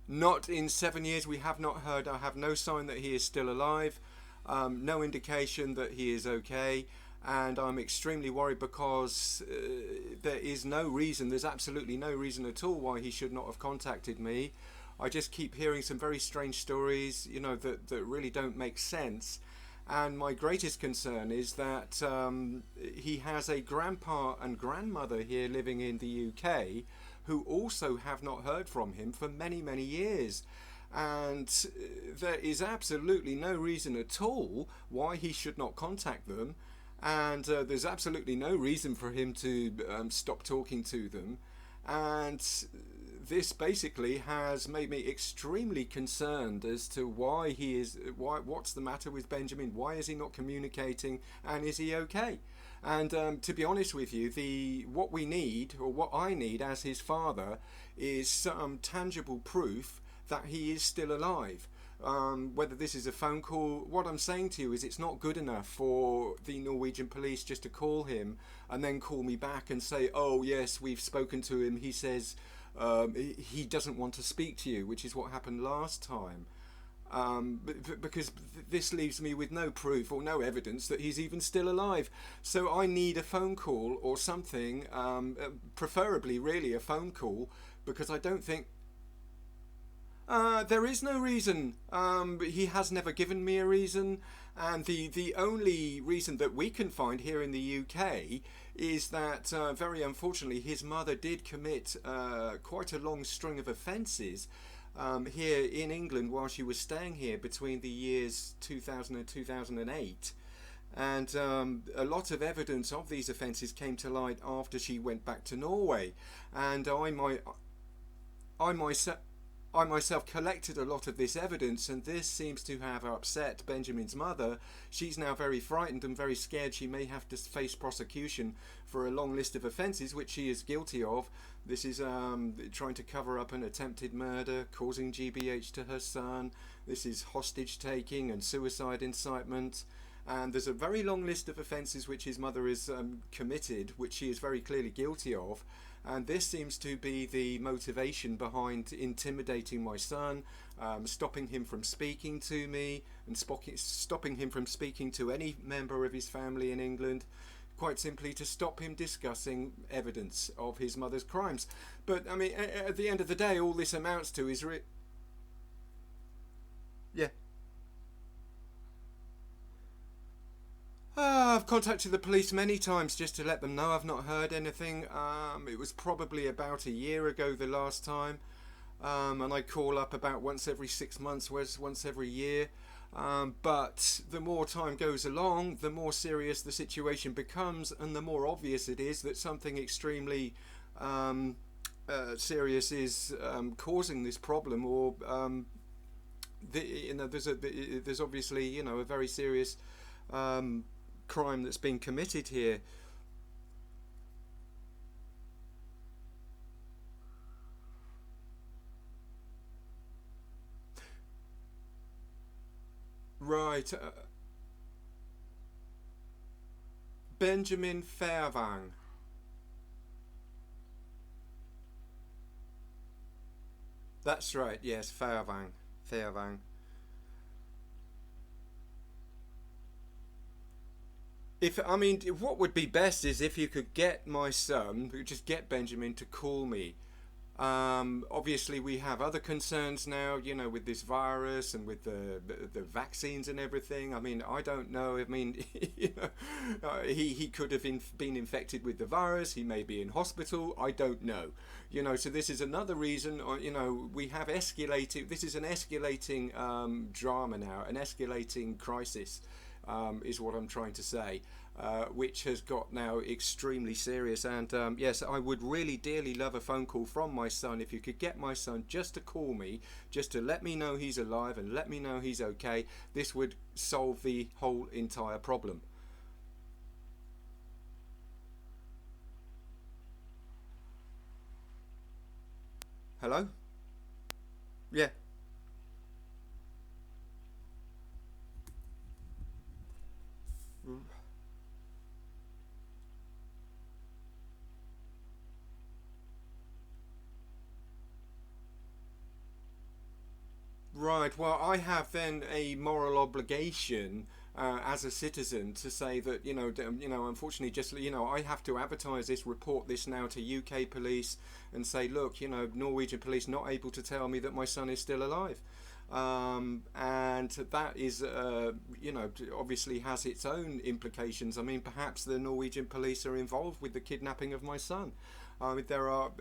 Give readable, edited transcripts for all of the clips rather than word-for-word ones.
Not in 7 years. We have not heard. I have no sign that he is still alive. No indication that he is okay. And I'm extremely worried because there is no reason, there's absolutely no reason at all why he should not have contacted me. I just keep hearing some very strange stories, that really don't make sense. And my greatest concern is that he has a grandpa and grandmother here living in the UK who also have not heard from him for many, many years. And there is absolutely no reason at all why he should not contact them. And there's absolutely no reason for him to stop talking to them. And this basically has made me extremely concerned as to what's the matter with Benjamin? Why is he not communicating? And is he okay? And to be honest with you, what we need, or what I need as his father, is some tangible proof that he is still alive. Whether this is a phone call, what I'm saying to you is it's not good enough for the Norwegian police just to call him and then call me back and say, oh yes, we've spoken to him, he says he doesn't want to speak to you, which is what happened last time. Because this leaves me with no proof or no evidence that he's even still alive. So I need a phone call or something, preferably really a phone call, because I don't think there is no reason. He has never given me a reason, and the only reason that we can find here in the UK is that, very unfortunately, his mother did commit quite a long string of offences here in England while she was staying here between the years 2000 and 2008. And a lot of evidence of these offences came to light after she went back to Norway. And I myself collected a lot of this evidence, and this seems to have upset Benjamin's mother. She's now very frightened and very scared she may have to face prosecution for a long list of offences which she is guilty of. This is trying to cover up an attempted murder, causing GBH to her son. This is hostage taking and suicide incitement. And there's a very long list of offences which his mother is committed, which she is very clearly guilty of. And this seems to be the motivation behind intimidating my son, stopping him from speaking to me, and stopping him from speaking to any member of his family in England, quite simply to stop him discussing evidence of his mother's crimes. But, I mean, at the end of the day, all this amounts to is... Yeah. I've contacted the police many times just to let them know I've not heard anything. It was probably about a year ago the last time. And I call up about once every 6 months, once every year. But the more time goes along, the more serious the situation becomes, and the more obvious it is that something extremely serious is causing this problem, or there's obviously a very serious crime that's been committed here. Right, Benjamin Fevang. That's right. Yes, Fevang. Fevang. If I mean, what would be best is if you could get my son, just get Benjamin to call me. Obviously, we have other concerns now, with this virus and with the vaccines and everything. I mean, I don't know. I mean, he could have been infected with the virus. He may be in hospital. I don't know. So this is another reason. We have escalated. This is an escalating drama now, an escalating crisis. Is what I'm trying to say, which has got now extremely serious. And yes, I would really dearly love a phone call from my son. If you could get my son just to call me, just to let me know he's alive and let me know he's okay, this would solve the whole entire problem. Hello? Yeah. Right. Well, I have then a moral obligation as a citizen to say that unfortunately, just I have to advertise this, report this now to UK police, and say, look, Norwegian police not able to tell me that my son is still alive. And that is, obviously has its own implications. I mean, perhaps the Norwegian police are involved with the kidnapping of my son. I mean, there are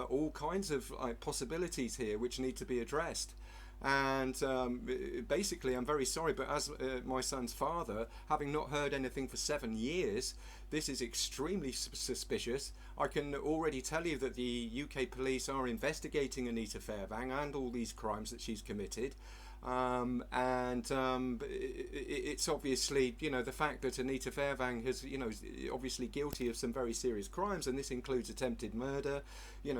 all kinds of possibilities here which need to be addressed. And basically, I'm very sorry, but as my son's father, having not heard anything for 7 years, this is extremely suspicious. I can already tell you that the UK police are investigating Anita Fairbairn and all these crimes that she's committed. It's obviously, the fact that Anita Fairbairn is obviously guilty of some very serious crimes, and this includes attempted murder,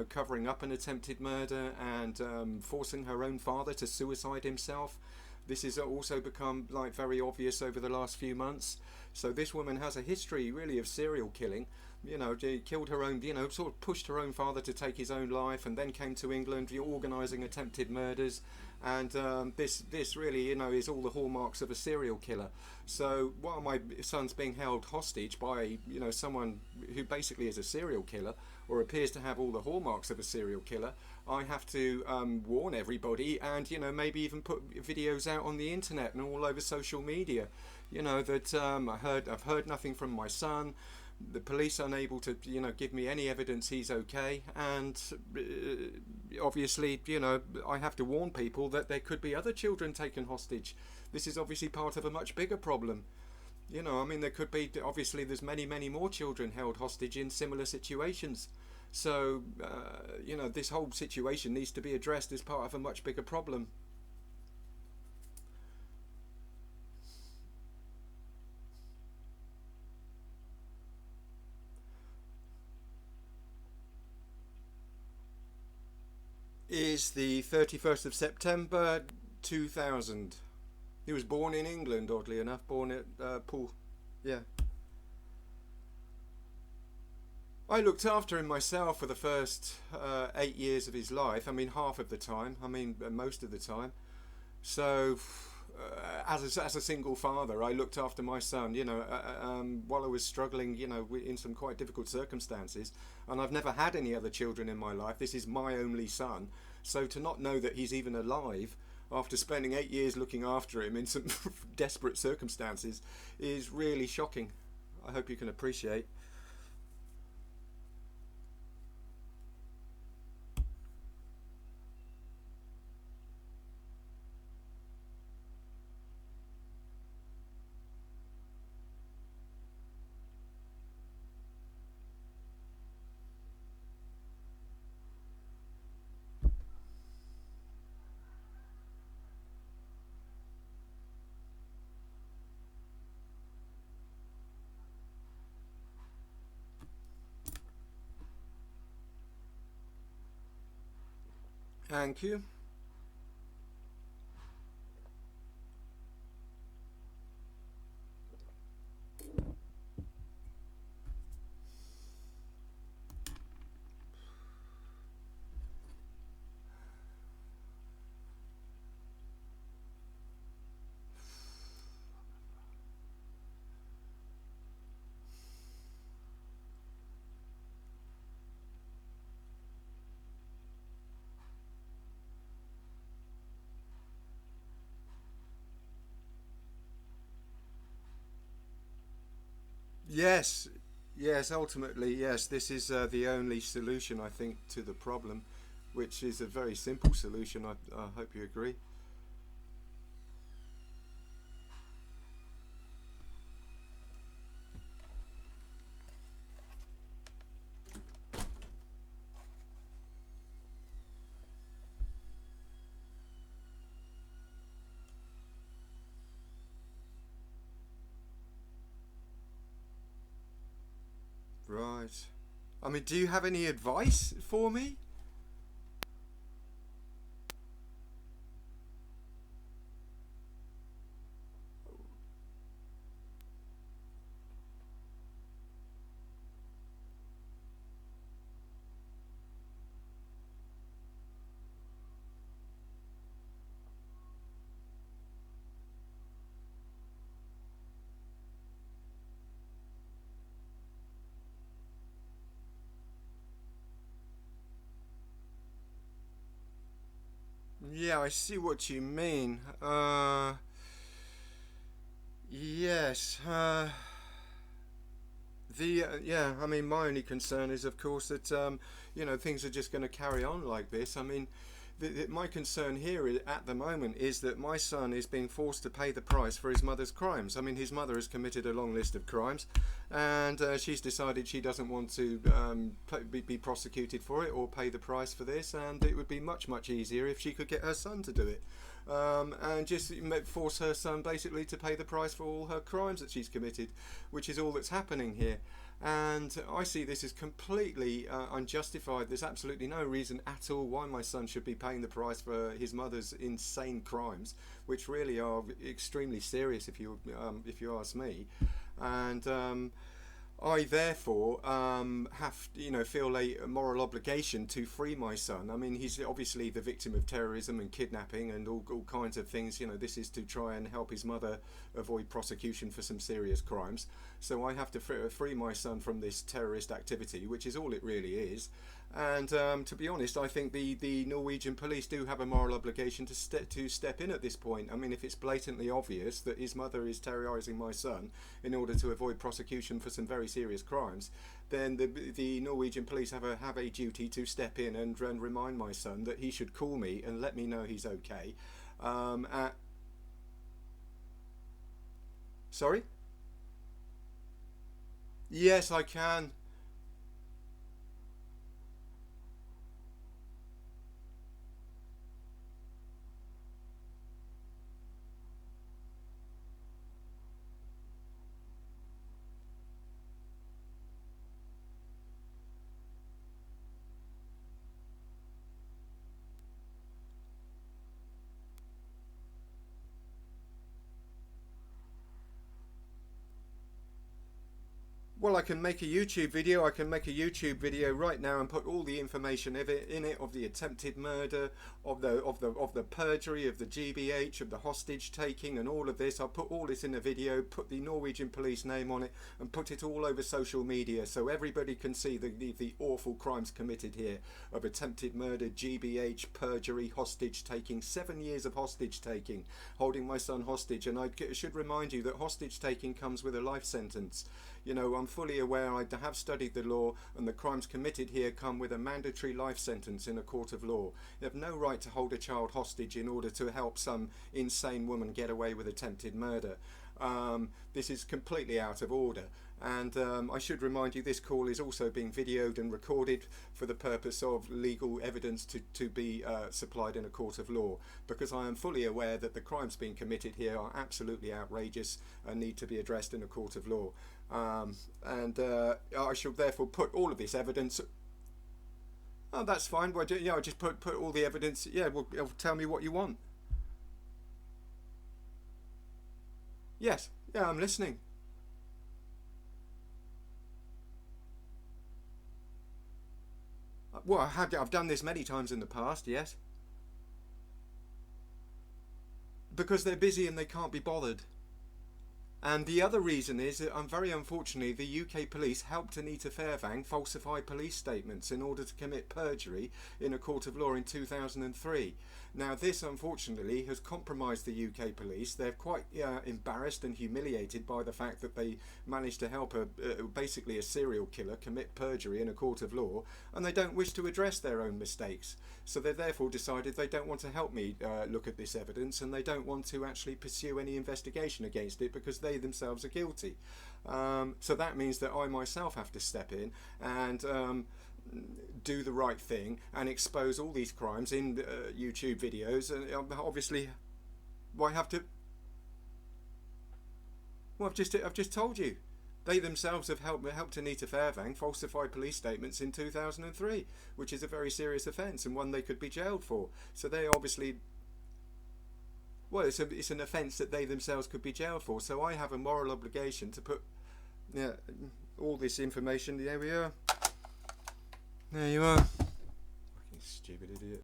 covering up an attempted murder, and forcing her own father to suicide himself. This has also become very obvious over the last few months. So this woman has a history really of serial killing. She killed her own, sort of pushed her own father to take his own life, and then came to England, organising attempted murders. And this really, is all the hallmarks of a serial killer. So while my son's being held hostage by, someone who basically is a serial killer, or appears to have all the hallmarks of a serial killer, I have to warn everybody, and maybe even put videos out on the internet and all over social media. That I've heard nothing from my son. The police unable to give me any evidence he's okay, and obviously I have to warn people that there could be other children taken hostage. This is obviously part of a much bigger problem. I mean, there could be, obviously there's many more children held hostage in similar situations. So this whole situation needs to be addressed as part of a much bigger problem. Is the 31st of September 2000. He was born in England, oddly enough, born at Poole. Yeah. I looked after him myself for the first 8 years of his life. I mean, half of the time. I mean, most of the time. So, as a single father, I looked after my son, while I was struggling, in some quite difficult circumstances. And I've never had any other children in my life. This is my only son. So to not know that he's even alive after spending 8 years looking after him in some desperate circumstances is really shocking. I hope you can appreciate. Thank you. Yes, yes, ultimately, yes, this is the only solution, I think, to the problem, which is a very simple solution. I hope you agree. Right. I mean, do you have any advice for me? Yeah, I see what you mean. Yes. Yeah, I mean, my only concern is, of course, that things are just going to carry on like this. I mean, my concern here at the moment is that my son is being forced to pay the price for his mother's crimes. I mean, his mother has committed a long list of crimes, and she's decided she doesn't want to be prosecuted for it or pay the price for this, and it would be much, much easier if she could get her son to do it. And just force her son basically to pay the price for all her crimes that she's committed, which is all that's happening here. And I see this as completely unjustified. There's absolutely no reason at all why my son should be paying the price for his mother's insane crimes, which really are extremely serious if you ask me. And I therefore feel a moral obligation to free my son. I mean, he's obviously the victim of terrorism and kidnapping and all kinds of things. This is to try and help his mother avoid prosecution for some serious crimes. So I have to free my son from this terrorist activity, which is all it really is. And to be honest, I think the Norwegian police do have a moral obligation to step in at this point. I mean, if it's blatantly obvious that his mother is terrorising my son in order to avoid prosecution for some very serious crimes, then the Norwegian police have a duty to step in and remind my son that he should call me and let me know he's okay. Sorry? Yes, I can. Well, I can make a YouTube video. I can make a YouTube video right now and put all the information in it of the attempted murder, of the perjury, of the GBH, of the hostage taking, and all of this. I'll put all this in a video, put the Norwegian police name on it, and put it all over social media so everybody can see the awful crimes committed here of attempted murder, GBH, perjury, hostage taking, 7 years of hostage taking, holding my son hostage. And I should remind you that hostage taking comes with a life sentence. I'm fully aware. I have studied the law, and the crimes committed here come with a mandatory life sentence in a court of law. You have no right to hold a child hostage in order to help some insane woman get away with attempted murder. This is completely out of order. And I should remind you, this call is also being videoed and recorded for the purpose of legal evidence to be supplied in a court of law, because I am fully aware that the crimes being committed here are absolutely outrageous and need to be addressed in a court of law. And I shall therefore put all of this evidence. Oh, that's fine. Well, I just put all the evidence. Yeah, well, tell me what you want. Yes, yeah, I'm listening. Well, I've done this many times in the past. Yes, because they're busy and they can't be bothered. And the other reason is that, very unfortunately, the UK police helped Anita Fairvang falsify police statements in order to commit perjury in a court of law in 2003. Now, this, unfortunately, has compromised the UK police. They're quite embarrassed and humiliated by the fact that they managed to help basically a serial killer commit perjury in a court of law, and they don't wish to address their own mistakes. So they therefore decided they don't want to help me look at this evidence, and they don't want to actually pursue any investigation against it because they themselves are guilty. So that means that I myself have to step in and do the right thing and expose all these crimes in YouTube videos. And obviously, well, I have to. Well, I've just told you. They themselves have helped Anita Fairvang falsify police statements in 2003, which is a very serious offence and one they could be jailed for. So they obviously, well, it's an offence that they themselves could be jailed for. So I have a moral obligation to put, yeah, all this information. There we are. There you are. Fucking stupid idiot.